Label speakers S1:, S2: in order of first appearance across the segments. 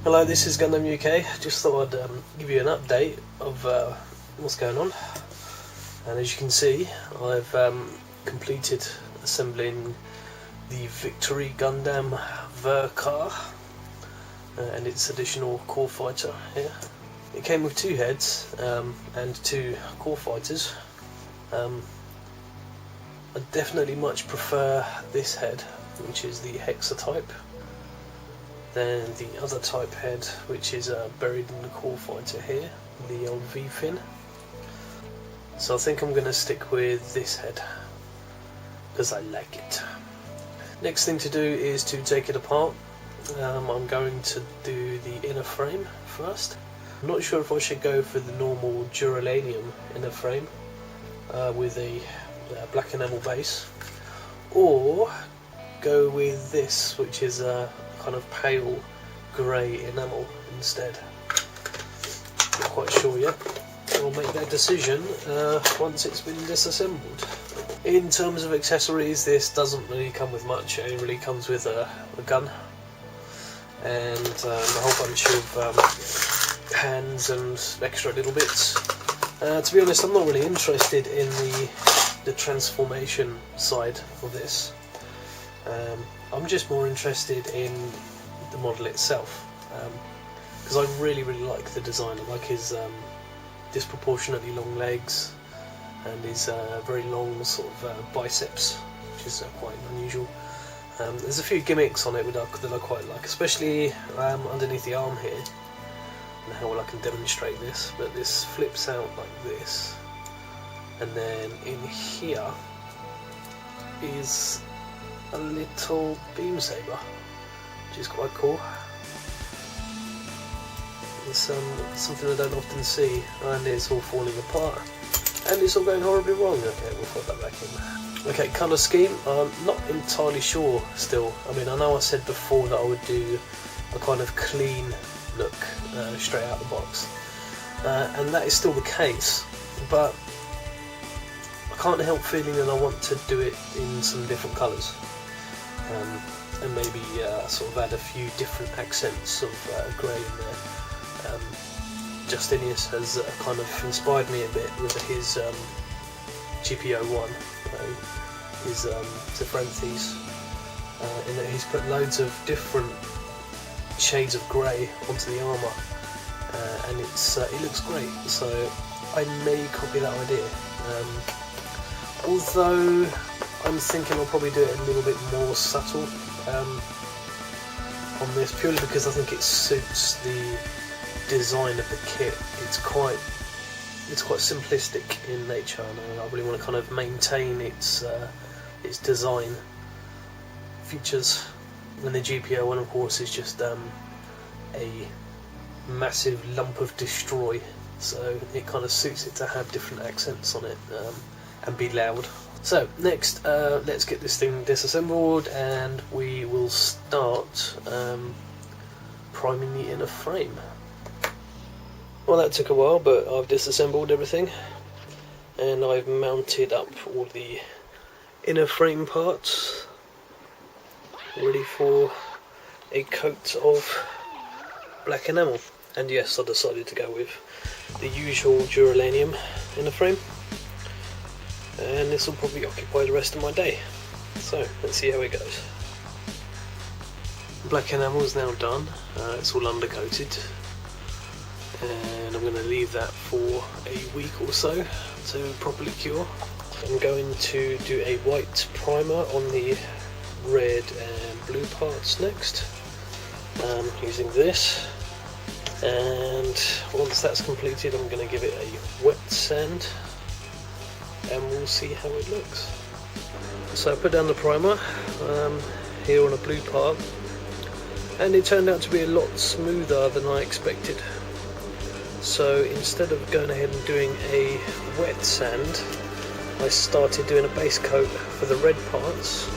S1: Hello, this is Gundam Ver.Ka. Just thought I'd give you an update of what's going on. And as you can see, I've completed assembling the Victory Gundam Ver.Ka and its additional core fighter here. It came with two heads and two core fighters. I definitely much prefer this head, which is the Hexa type, than the other type head, which is buried in the core fighter here, the old V fin. So I think I'm going to stick with this head because I like it. Next thing to do is to take it apart. I'm going to do the inner frame first. I'm not sure if I should go for the normal duralanium inner frame with a black enamel base, or go with this, which is a kind of pale grey enamel instead. Not quite sure yet. I'll make that decision once it's been disassembled. In terms of accessories, this doesn't really come with much. It really comes with a gun and a whole bunch of hands and extra little bits. To be honest, I'm not really interested in the transformation side of this. I'm just more interested in the model itself, because I really like the design. I like his disproportionately long legs and his very long sort of biceps, which is quite unusual. There's a few gimmicks on it that I quite like, especially underneath the arm here, and how well I can demonstrate this. But this flips out like this, and then in here is a little beam saber, which is quite cool. It's something I don't often see, and it's all falling apart, and it's all going horribly wrong. Okay, we'll put that back in. Okay, colour scheme, I'm not entirely sure still. I mean, I know I said before that I would do a kind of clean look straight out of the box, and that is still the case, but I can't help feeling that I want to do it in some different colours. And maybe sort of add a few different accents of grey in there. Justinius has kind of inspired me a bit with his GPO1, his Zephranthes, in that he's put loads of different shades of grey onto the armour, and it looks great, so I may copy that idea. Although I'm thinking I'll probably do it a little bit more subtle on this, purely because I think it suits the design of the kit. It's quite simplistic in nature, and I really want to kind of maintain its design features. And the GPO1, of course, is just a massive lump of destroy, so it kind of suits it to have different accents on it and be loud. So next, let's get this thing disassembled, and we will start priming the inner frame. Well, that took a while, but I've disassembled everything, and I've mounted up all the inner frame parts, ready for a coat of black enamel. And yes, I decided to go with the usual duralanium inner frame, and this will probably occupy the rest of my day. So let's see how it goes. Black enamel is now done. It's all undercoated, and I'm going to leave that for a week or so to properly cure. I'm going to do a white primer on the red and blue parts next, using this, and once that's completed I'm going to give it a wet sand, and we'll see how it looks. So I put down the primer here on a blue part, and it turned out to be a lot smoother than I expected. So instead of going ahead and doing a wet sand, I started doing a base coat for the red parts,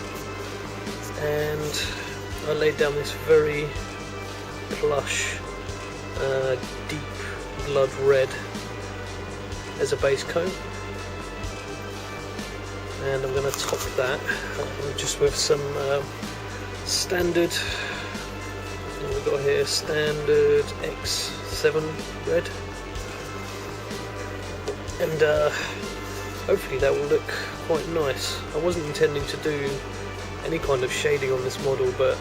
S1: and I laid down this very plush, deep blood red as a base coat, and I'm going to top that just with some standard we've got here standard X7 red, and hopefully that will look quite nice. I wasn't intending to do any kind of shading on this model, but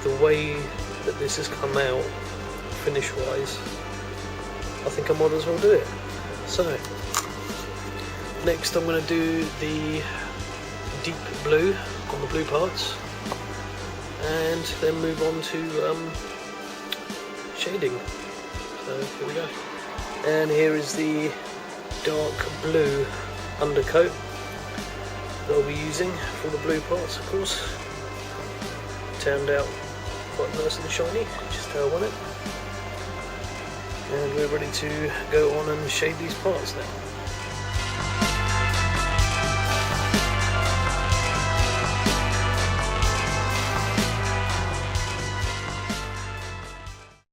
S1: the way that this has come out finish wise, I think I might as well do it. So next I'm going to do the deep blue on the blue parts, and then move on to shading. So here we go. And here is the dark blue undercoat that I'll be using for the blue parts, of course. Turned out quite nice and shiny, just how I want it. And we're ready to go on and shade these parts now.